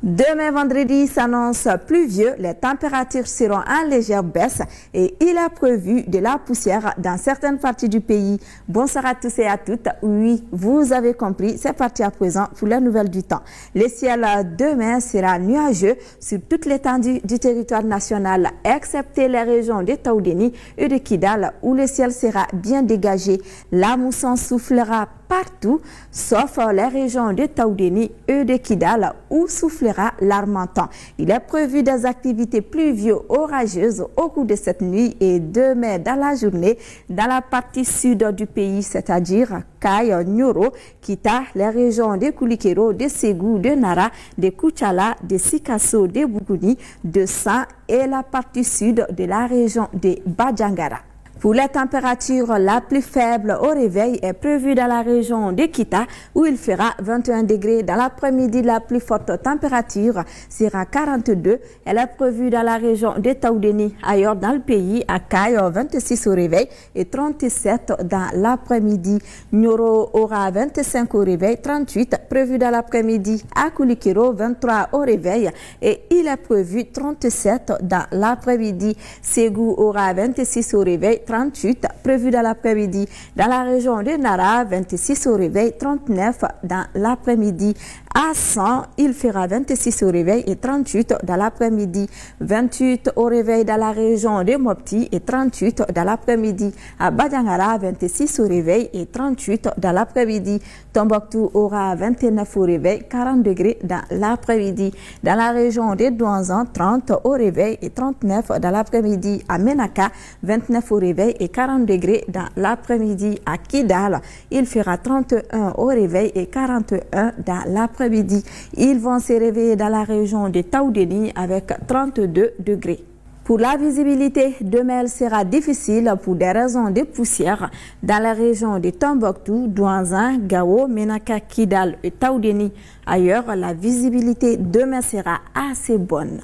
Demain vendredi s'annonce pluvieux, les températures seront en légère baisse et il est prévu de la poussière dans certaines parties du pays. Bonsoir à tous et à toutes. Oui, vous avez compris, c'est parti à présent pour les nouvelles du temps. Le ciel demain sera nuageux sur toute l'étendue du territoire national, excepté les régions de Taoudéni et de Kidal où le ciel sera bien dégagé. La mousson soufflera partout, sauf les régions de Taoudéni et de Kidal où soufflera l'Harmattan. Il est prévu des activités pluvieuses orageuses au cours de cette nuit et demain dans la journée dans la partie sud du pays, c'est-à-dire Kaye, Nyoro, Kita, les régions de Koulikero, de Ségou, de Nara, de Koutchala, de Sikasso, de Bougouni, de San et la partie sud de la région de Badjangara. Pour les températures, la plus faible au réveil est prévue dans la région de Kita où il fera 21 degrés. Dans l'après-midi, la plus forte température sera 42. Elle est prévue dans la région de Taoudéni. Ailleurs dans le pays, à Kaye, 26 au réveil et 37 dans l'après-midi. Nyoro aura 25 au réveil, 38 prévu dans l'après-midi. À Koulikero, 23 au réveil et il est prévu 37 dans l'après-midi. Ségou aura 26 au réveil, 38 prévu dans l'après-midi. Dans la région de Nara, 26 au réveil, 39 dans l'après-midi. À San, il fera 26 au réveil et 38 dans l'après-midi. 28 au réveil dans la région de Mopti et 38 dans l'après-midi. À Badjangara, 26 au réveil et 38 dans l'après-midi. Tombouctou aura 29 au réveil, 40 degrés dans l'après-midi. Dans la région de Douanzan, 30 au réveil et 39 dans l'après-midi. À Menaka, 29 au réveil et 40 degrés dans l'après-midi. À Kidal, il fera 31 au réveil et 41 dans l'après-midi. Ils vont se réveiller dans la région de Taoudéni avec 32 degrés. Pour la visibilité, demain elle sera difficile pour des raisons de poussière dans la région de Tombouctou, Douanzan, Gao, Menaka, Kidal et Taoudéni. Ailleurs, la visibilité demain sera assez bonne.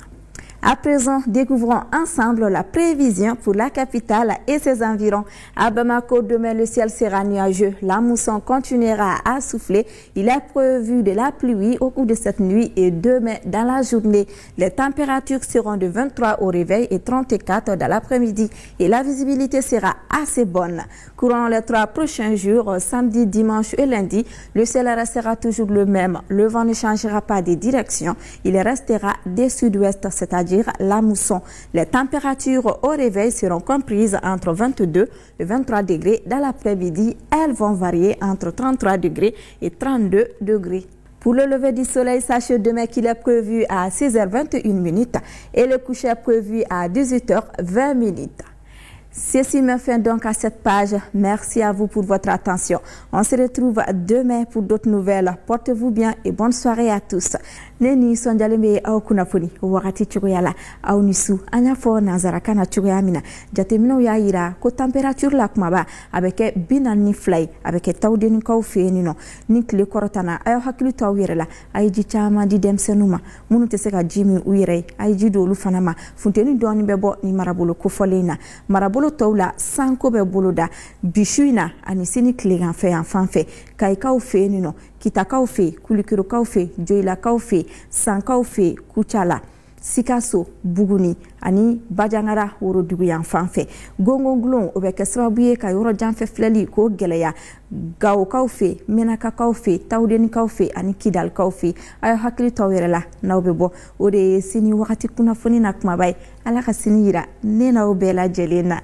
À présent, découvrons ensemble la prévision pour la capitale et ses environs. À Bamako, demain, le ciel sera nuageux. La mousson continuera à souffler. Il est prévu de la pluie au cours de cette nuit et demain dans la journée. Les températures seront de 23 au réveil et 34 dans l'après-midi. Et la visibilité sera assez bonne. Courant les 3 prochains jours, samedi, dimanche et lundi, le ciel restera toujours le même. Le vent ne changera pas de direction. Il restera des sud-ouest, c'est-à-dire la mousson. Les températures au réveil seront comprises entre 22 et 23 degrés. Dans l'après-midi, elles vont varier entre 33 degrés et 32 degrés. Pour le lever du soleil, sachez demain qu'il est prévu à 6h21 et le coucher est prévu à 18h20. Ceci me fait donc à cette page. Merci à vous pour votre attention. On se retrouve demain pour d'autres nouvelles. Portez-vous bien et bonne soirée à tous. Neni sonjaleme au kunafoni wakati chugoyala au nisu anya fo nazara kana chugoyamina jatemino ya ira ko temperature la kumaba avec binani fly avec Taoudéni ko fenino ni kle korotana ayo hakili tawirela ay ji chama di dem senuma munu te seka jimi uire ay ji dolu fanama funteni doni bebo ni marabolo ko folena marabolo tawla sanko be boloda bishuina ani sini kle gan fe en fanfe kai ka fenino Kita kaufe, Koulikero kaufe, Joila kaufe, San kaufe, Koutchala, Sikasso, Bougouni, ani Badjangara woro dugu yan fanfɛ gongonglon o bɛ kɛ sababu ye ka yɔrɔ janfɛ filɛli ko gɛlɛya Gao kaufe, Menaka kaufe, Taoudéni kaufe ani Kidal kaufe ayo hakili taw yɛrɛ la n'aw bɛ bɔ o de ye sini wagati kunnafoni na kumaba ye Ala ka sini yira ne n'aw bɛɛ lajɛlen na